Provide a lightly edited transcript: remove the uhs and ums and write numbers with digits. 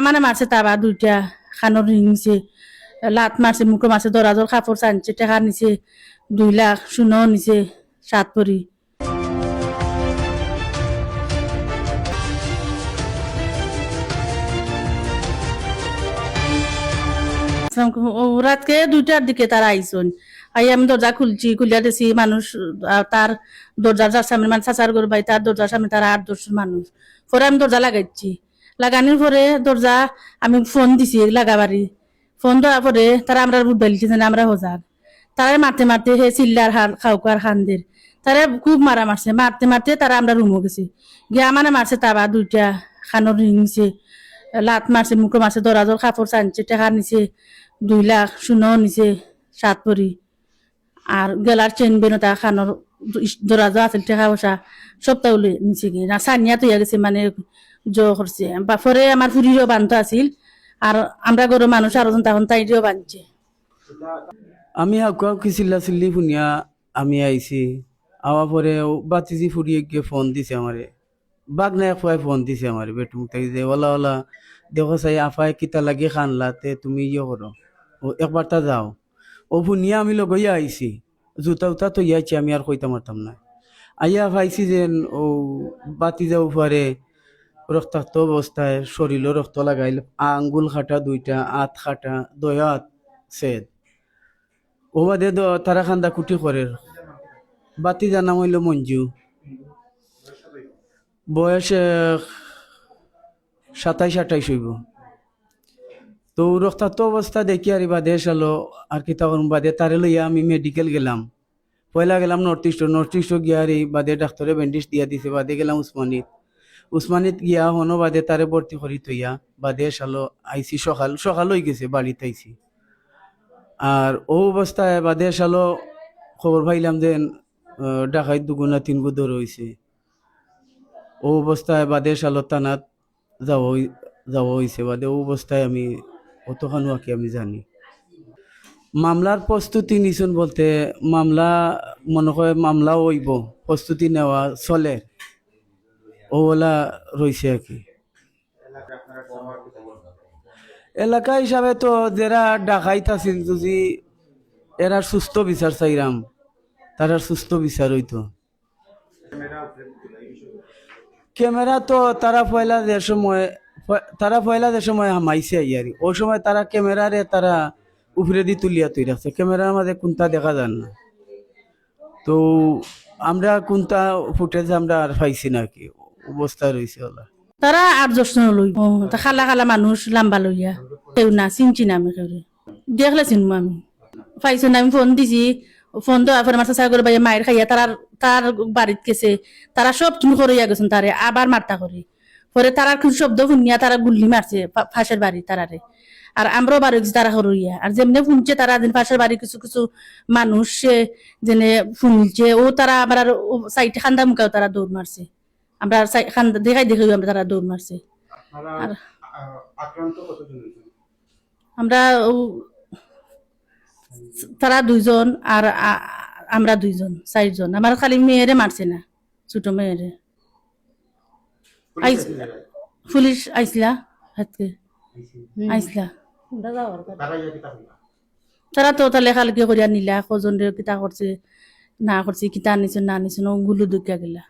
মানে মারছে তাবা দুইটা খানোর রিং নিছে লাত মারছে মুখে মারছে দরাজর কাপড় চানছে টাকা নিছে 2 লাখ সোনাও নিছে 7 ভরি রাতকে 2টার দিকে তারা আইসন আমি দরজা খুলছি খুলিয়া দিছি মানুষ তার দরজার সামনে মানে চাচার গরু ভাই তার দরজার সামনে তারা 8-10 মানুষ পরে আমি দরজা লাগাইছি লাগানোর পরে দরজা আমি ফোন দিছি লাগাবারি ফোন দেওয়ার পরে তারা আমরা বুট বেলছি আমরা হজার তারা মারতে মারতে হে চিল্লার খাউকার খানদের তারা খুব মারা মারছে মারতে মারতে তারা আমরা রুমও গেছি গিয়া মানে মারছে তাবা দুইটা খানোর রিং নিছে লাত মারছে মুখে মারছে দরাজর কাপড় চানছে টাকা নিছে 2 লাখ সোনাও নিছে 7 ভরি আর গেলার চেন বেনতা খানোর দরাজা আছিল টাকা পয়সা সবটা নিছে কি না সানিয়া তৈয়া গেছে মানে করছে পরে আমার ফুরিরও বান্ধ আছিল আর আমরা গরু মানুষ আরো তখন তাইও বাঁধছে আমি হাকুয়া কি চিল্লি শুনিয়া আমি আইছি আওয়া পরে বাতিজি ফুরিয়ে গিয়ে ফোন দিছে আমারে বাঘ নাই খুয়াই ফোন দিছে আমার বেটুক তাই যে ওলা ওলা দেখো চাই আফাই কিতা লাগি খানলাতে তুমি ইয়ে করো ও একবার তা যাও ও শুনিয়া আমি লগইয়া আইছি জুতা উতা তো ইয়াইছি আমি আর কইতে মারতাম না আইয়া ভাইছি যে ও বাতি যাও পারে রক্তাক্ত অবস্থায় শরীরও রক্ত লাগাইল আঙ্গুল খাটা 2টা আত খাটা দয়াত সেদ ও বাদে তারা খান্দা কুটি করে বাতি জানাম হইল মঞ্জু বয়স 27-28 হইব তো রক্তাক্ত অবস্থা দেখি আর বাদে সালো আর কি তখন বাদে তারে লইয়া আমি মেডিকেল গেলাম পয়লা গেলাম নর্থ ইস্ট গিয়া আর বাদে ডাক্তারে ব্যান্ডেজ দিয়া দিছে বাদে গেলাম উসমানিত গিয়া হনো বাদে তারে ভর্তি করি থইয়া বাদে সালো আইসি সকাল হয়ে গেছে বাড়িতে আইসি আর ও অবস্থায় বাদে সালো খবর পাইলাম যে ডাকাইত 2 না 3 গু ধর হয়েছে ও অবস্থায় বাদে সালো থানাত যাওয়া হয়েছে বাদে ও অবস্থায় আমি অতখানো আঁকি আমি জানি মামলার প্রস্তুতি নিছুন বলতে মামলা মনে হয় মামলা হইব প্রস্তুতি নেওয়া চলে ওলা রয়েছে আর কি এলাকা হিসাবে তো যারা ডাকাইত আছিল যদি এরা সুস্থ বিচার চাইরাম তারা সুস্থ বিচার হইতো ক্যামেরা তো তারা পয়লা যে সময় হামাইছে আইয়ারি ওই সময় তারা ক্যামেরারে তারা উপরে দিয়ে তুলিয়া তুই রাখছে ক্যামেরার মাঝে কোনটা দেখা যান না তো আমরা কোনটা ফুটেজ আমরা আর পাইছি না কি অবস্থা রয়েছে ওলা তারা 8-10 জন লই খালা খালা মানুষ লম্বা লইয়া কেউ না চিনছি না আমি কেউ দেখলে চিনবো আমি পাইছো না আমি ফোন দিছি ফোন দেওয়ার পরে আমার চাচা করে ভাই মায়ের খাইয়া তার বাড়িত গেছে তারা সব চুন করিয়া গেছেন তারে আবার মারতা করি পরে তারা কিছু শব্দ শুনিয়া তারা গুল্লি মারছে ফাঁসের বাড়ি তারারে আর আমরাও বাড়ি তারা হরইয়া আর যেমনি শুনছে তারা দিন পাশের বাড়ি কিছু কিছু মানুষ যেনে শুনছে ও তারা আবার সাইটে খান্দা মুখাও তারা দৌড় মারছে আমরা দেখাই আমরা তারা দৌড় মারছে আর আমরা তারা 2 জন আর আমরা 2 জন 4 জন আমার খালি মেয়েরে মারছে না ছোট মেয়েরে পুলিশ আইসলা হাতকে আইসলা তারা তো লেখালেখি করিয়া নিলা কজন কিতা করছে না করছে কিতা আনিছে না আনিছে গুলো দুঃখা গেলা